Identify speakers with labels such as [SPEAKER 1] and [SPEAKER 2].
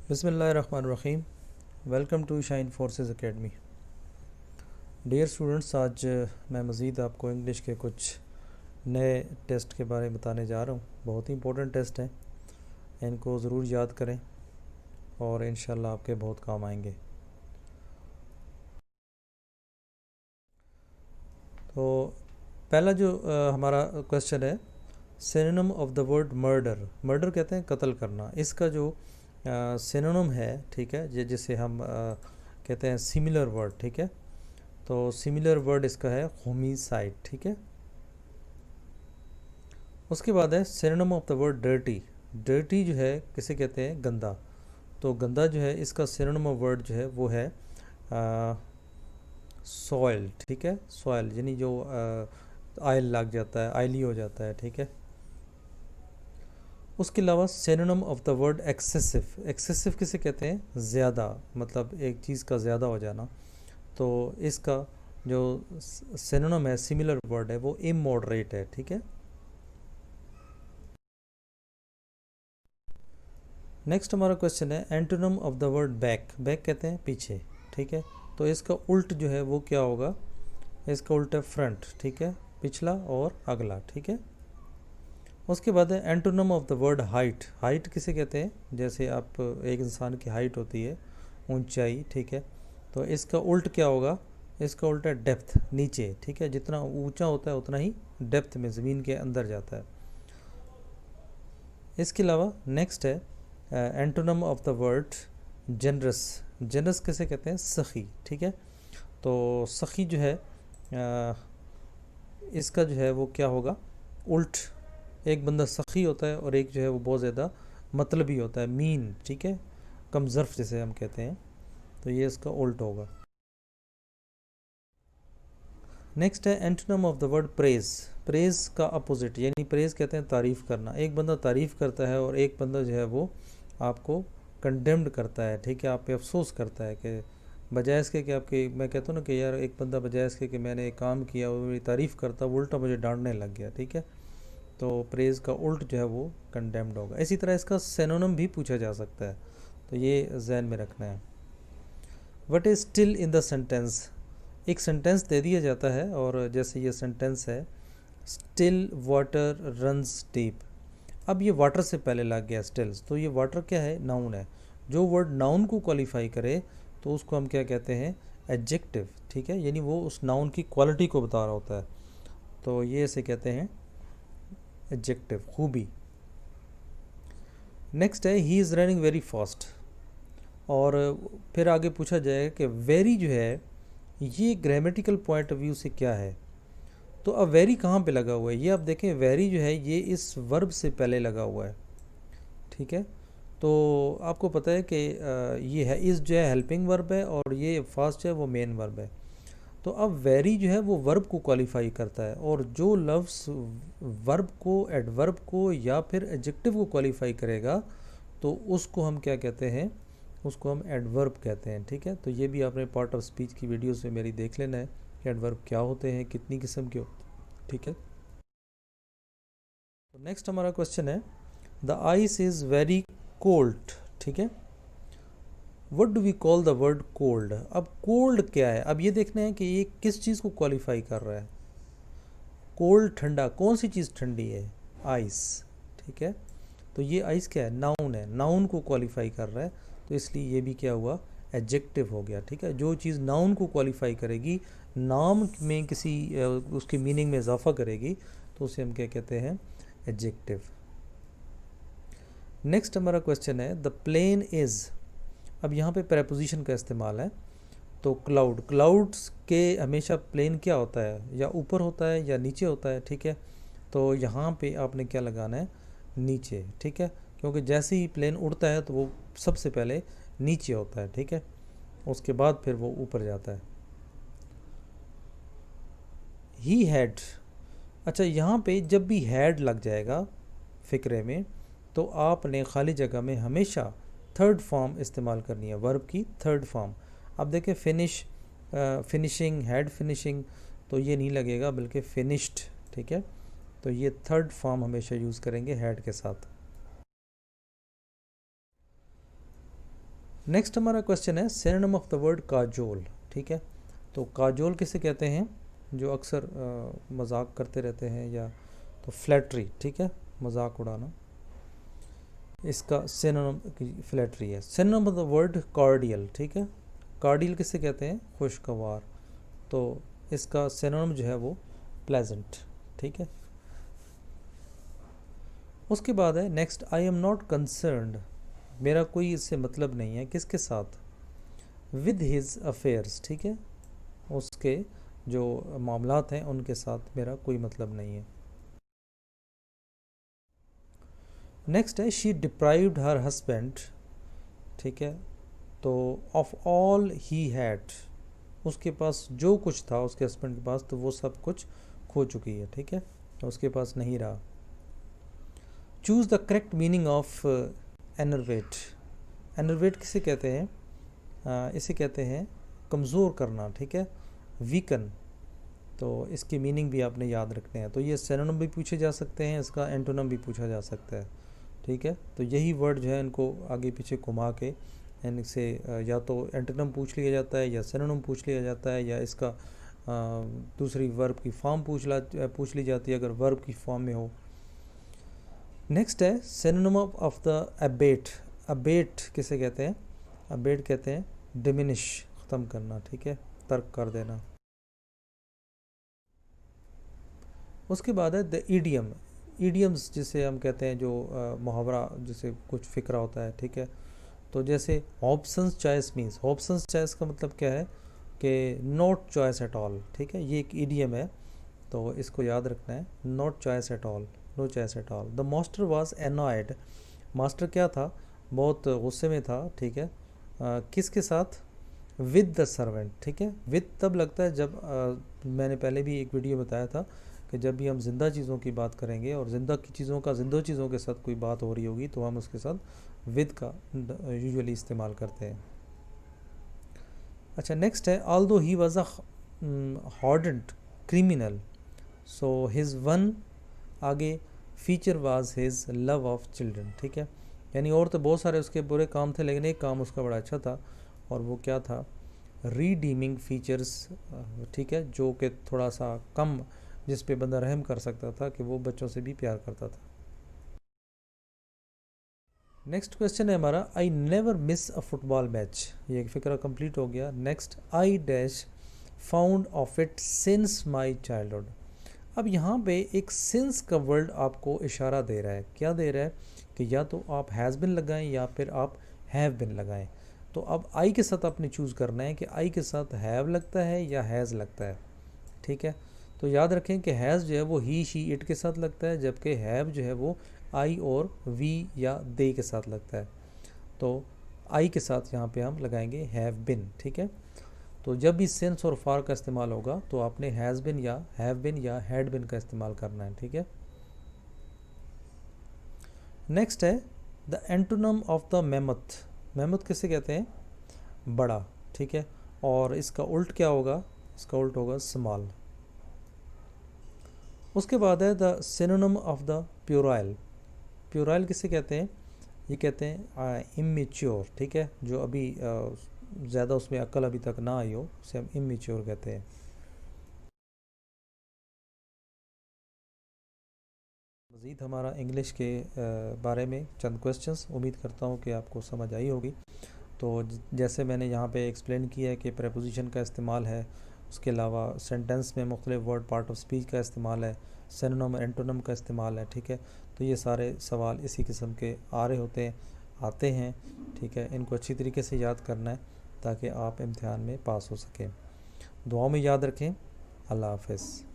[SPEAKER 1] बिस्मिल्लाहिर्रहमानिर्रहीम। Welcome to shine forces academy. Dear students, आज मैं मज़ीद आपको इंग्लिश के कुछ नए टेस्ट के बारे में बताने जा रहा हूँ। बहुत ही इंपॉर्टेंट टेस्ट हैं, इनको ज़रूर याद करें और इंशाल्लाह आपके बहुत काम आएंगे। तो पहला जो हमारा क्वेश्चन है, synonym of the word murder. Murder कहते हैं कत्ल करना। इसका जो सिनोनिम है, ठीक है, जिसे हम कहते हैं सिमिलर वर्ड, ठीक है। तो सिमिलर वर्ड इसका है होमिसाइड, ठीक है। उसके बाद है synonym of the word dirty. Dirty जो है किसे कहते हैं, गंदा। तो गंदा जो है इसका सिनोनिम ऑफ वर्ड जो है वो है सॉइल, ठीक है। सॉइल यानी जो आयल लग जाता है, आयली हो जाता है, ठीक है। उसके अलावा synonym of the word excessive. Excessive किसे कहते हैं, ज़्यादा, मतलब एक चीज़ का ज़्यादा हो जाना। तो इसका जो सिनोनिम है, सिमिलर वर्ड है, वो इमॉडरेट है, ठीक है। नेक्स्ट हमारा क्वेश्चन है antonym of the word back. Back कहते हैं पीछे, ठीक है। तो इसका उल्ट जो है वो क्या होगा, इसका उल्ट है फ्रंट, ठीक है, पिछला और अगला, ठीक है। उसके बाद है antonym of the word height. Height किसे कहते हैं, जैसे आप एक इंसान की हाइट होती है ऊंचाई, ठीक है। तो इसका उल्ट क्या होगा, इसका उल्ट है डेप्थ, नीचे, ठीक है। जितना ऊंचा होता है उतना ही डेप्थ में, ज़मीन के अंदर जाता है। इसके अलावा नेक्स्ट है antonym of the word generous. Generous किसे कहते हैं, सखी, ठीक है। तो सखी जो है इसका जो है वो क्या होगा, उल्ट। एक बंदा सखी होता है और एक जो है वो बहुत ज़्यादा मतलबी होता है, मीन, ठीक है, कमज़र्फ जिसे हम कहते हैं। तो ये इसका उल्ट होगा। नेक्स्ट है antonym of the word praise. Praise का अपोजिट, यानी प्रेज कहते हैं तारीफ़ करना। एक बंदा तारीफ़ करता है और एक बंदा जो है वो आपको कंडेम्ड करता है, ठीक है, आप पे अफसोस करता है कि बजाय इसके कि आपके, मैं कहता हूँ ना कि यार एक बंदा बजाय इसके कि मैंने एक काम किया वो मेरी तारीफ़ करता, वो उल्टा मुझे डांटने लग गया, ठीक है। तो प्रेज का उल्ट जो है वो कंडेम्ड होगा। इसी तरह इसका सिनोनिम भी पूछा जा सकता है, तो ये जहन में रखना है। What is still in the sentence. एक सेंटेंस दे दिया जाता है और जैसे ये सेंटेंस है, स्टिल वाटर रन्स डीप। अब ये वाटर से पहले लग गया स्टिल्स, तो ये वाटर क्या है, नाउन है। जो वर्ड नाउन को क्वालिफाई करे तो उसको हम क्या कहते हैं, एडजेक्टिव, ठीक है, यानी वो उस नाउन की क्वालिटी को बता रहा होता है। तो ये इसे कहते हैं एडजेक्टिव, खूबी। नेक्स्ट है he is running very fast. और फिर आगे पूछा जाएगा कि वेरी जो है ये ग्रामेटिकल पॉइंट ऑफ व्यू से क्या है। तो अब वेरी कहाँ पे लगा हुआ है, ये आप देखें, वेरी जो है ये इस वर्ब से पहले लगा हुआ है, ठीक है। तो आपको पता है कि ये है, इस जो है हेल्पिंग वर्ब है और ये फास्ट जो है वो मेन वर्ब है। तो अब वेरी जो है वो वर्ब को क्वालिफाई करता है, और जो लफ्ज़ वर्ब को, एडवर्ब को या फिर एडजेक्टिव को क्वालिफाई करेगा तो उसको हम क्या कहते हैं, उसको हम एडवर्ब कहते हैं, ठीक है। तो ये भी आपने पार्ट ऑफ स्पीच की वीडियोस में मेरी देख लेना है कि एडवर्ब क्या होते हैं, कितनी किस्म के होते हैं, ठीक है। तो नेक्स्ट हमारा क्वेश्चन है the ice is very cold, ठीक है। What do we call the word cold. अब कोल्ड क्या है, अब ये देखना है कि ये किस चीज़ को क्वालिफाई कर रहा है। कोल्ड ठंडा, कौन सी चीज़ ठंडी है, आइस, ठीक है। तो ये आइस क्या है, नाउन है, नाउन को क्वालिफाई कर रहा है, तो इसलिए ये भी क्या हुआ, एडजेक्टिव हो गया, ठीक है। जो चीज़ नाउन को क्वालिफाई करेगी, नाम में किसी उसकी मीनिंग में इजाफा करेगी, तो उसे हम क्या कहते हैं, एडजेक्टिव। नेक्स्ट हमारा क्वेश्चन है द प्लेन इज़। अब यहाँ पे प्रेपोजिशन का इस्तेमाल है। तो क्लाउड, क्लाउड्स के हमेशा प्लेन क्या होता है, या ऊपर होता है या नीचे होता है, ठीक है। तो यहाँ पे आपने क्या लगाना है, नीचे, ठीक है, क्योंकि जैसे ही प्लेन उड़ता है तो वो सबसे पहले नीचे होता है, ठीक है, उसके बाद फिर वो ऊपर जाता है। ही हैड, अच्छा यहाँ पे जब भी हैड लग जाएगा फ़िक्रे में, तो आपने खाली जगह में हमेशा थर्ड फॉर्म इस्तेमाल करनी है, वर्ब की थर्ड फॉर्म। अब देखें फिनिश, फिनिशिंग, हैड फिनिशिंग, तो ये नहीं लगेगा बल्कि फिनिश्ड, ठीक है। तो ये थर्ड फॉर्म हमेशा यूज़ करेंगे हैड के साथ। नेक्स्ट हमारा क्वेश्चन है synonym of the word Kajol. ठीक है, तो काजोल किसे कहते हैं? जो अक्सर मजाक करते रहते हैं, या तो फ्लैटरी, ठीक है, मजाक उड़ाना, इसका सिनोनिम फ्लैटरी है। Synonym of the word cordial. ठीक है, कार्डियल किसे कहते हैं? खुशगवार। तो इसका सिनोनिम जो है वो प्लेजेंट। ठीक है, उसके बाद है next, I am not concerned, मेरा कोई इससे मतलब नहीं है। किसके साथ? With his affairs. ठीक है, उसके जो मामलात हैं उनके साथ मेरा कोई मतलब नहीं है। नेक्स्ट है शी डिप्राइव्ड हर हस्बैंड। ठीक है, तो ऑफ ऑल ही हैड, उसके पास जो कुछ था उसके हस्बैंड के पास, तो वो सब कुछ खो चुकी है। ठीक है, तो उसके पास नहीं रहा। Choose the correct meaning of enervate. Enervate किसे कहते हैं? इसे कहते हैं कमज़ोर करना। ठीक है, वीकन। तो इसकी मीनिंग भी आपने याद रखने हैं। तो ये सिनोनिम भी पूछे जा सकते हैं, इसका एंटोनिम भी पूछा जा सकता है। ठीक है, तो यही वर्ड जो है इनको आगे पीछे घुमा के इनसे या तो एंटोनिम पूछ लिया जाता है, या सिनोनिम पूछ लिया जाता है, या इसका दूसरी वर्ब की फॉर्म पूछ ली जाती है अगर वर्ब की फॉर्म में हो। नेक्स्ट है synonym of the abate. Abate किसे कहते हैं? अबेट कहते हैं डिमिनिश, ख़त्म करना। ठीक है, तर्क कर देना। उसके बाद है द ईडियम। ईडियम्स जिसे हम कहते हैं, जो मुहावरा जिसे कुछ फ़िक्रा होता है। ठीक है, तो जैसे options choice means, options choice का मतलब क्या है कि नॉट चॉइस एट ऑल। ठीक है, ये एक ईडियम है, तो इसको याद रखना है, not choice at all, no choice at all. The master was annoyed. Master क्या था? बहुत गुस्से में था। ठीक है, किसके साथ? With the servant. ठीक है, विद तब लगता है जब मैंने पहले भी एक वीडियो बताया था कि जब भी हम जिंदा चीज़ों की बात करेंगे और जिंदा की चीज़ों का जिंदा चीज़ों के साथ कोई बात हो रही होगी, तो हम उसके साथ विद का यूजुअली इस्तेमाल करते हैं। अच्छा, नेक्स्ट है although he was a hardened criminal, so his one आगे feature was his love of children. ठीक है, यानी और तो बहुत सारे उसके बुरे काम थे, लेकिन एक काम उसका बड़ा अच्छा था, और वो क्या था? रीडीमिंग फीचर्स। ठीक है, जो कि थोड़ा सा कम, जिस पे बंदा रहम कर सकता था, कि वो बच्चों से भी प्यार करता था। नेक्स्ट क्वेश्चन है हमारा, I never miss a football match. ये एक फिक्रा कंप्लीट हो गया। Next, I dash found of it since my childhood. अब यहाँ पे एक सिंस का वर्ड आपको इशारा दे रहा है। क्या दे रहा है? कि या तो आप हैज़ बिन लगाएं या फिर आप हैव बिन लगाएं। तो अब आई के साथ आपने चूज़ करना है कि आई के साथ हैव लगता है या हैज़ लगता है। ठीक है, तो याद रखें कि हैज़ जो है वो ही शी इट के साथ लगता है, जबकि हैव जो है वो आई और वी या दे के साथ लगता है। तो आई के साथ यहाँ पे हम लगाएंगे हैव बिन। ठीक है, तो जब भी सिंस और फार का इस्तेमाल होगा तो आपने हैज़ बिन या हैव बिन या हैड बिन का इस्तेमाल करना है। ठीक है, नेक्स्ट है the antonym of the mammoth. Mammoth किसे कहते हैं? बड़ा। ठीक है, और इसका उल्ट क्या होगा? इसका उल्ट होगा स्मॉल। उसके बाद है the synonym of the puerile. Puerile किसे कहते हैं? ये कहते हैं इमेच्योर। ठीक है, जो अभी ज़्यादा उसमें अक्ल अभी तक ना आई हो, उसे हम इमेच्योर कहते हैं। मज़ीद हमारा इंग्लिश के बारे में चंद क्वेश्चंस, उम्मीद करता हूँ कि आपको समझ आई होगी। तो जैसे मैंने यहाँ पे एक्सप्लेन किया है कि प्रेपोजिशन का इस्तेमाल है, उसके अलावा सेंटेंस में मुख्तलिफ वर्ड पार्ट ऑफ स्पीच का इस्तेमाल है, सिनोनिम एंटोनिम का इस्तेमाल है। ठीक है, तो ये सारे सवाल इसी किस्म के आ रहे होते हैं, आते हैं। ठीक है, इनको अच्छी तरीके से याद करना है ताकि आप इम्तिहान में पास हो सकें। दुआओं में याद रखें। अल्लाह हाफ़िज़।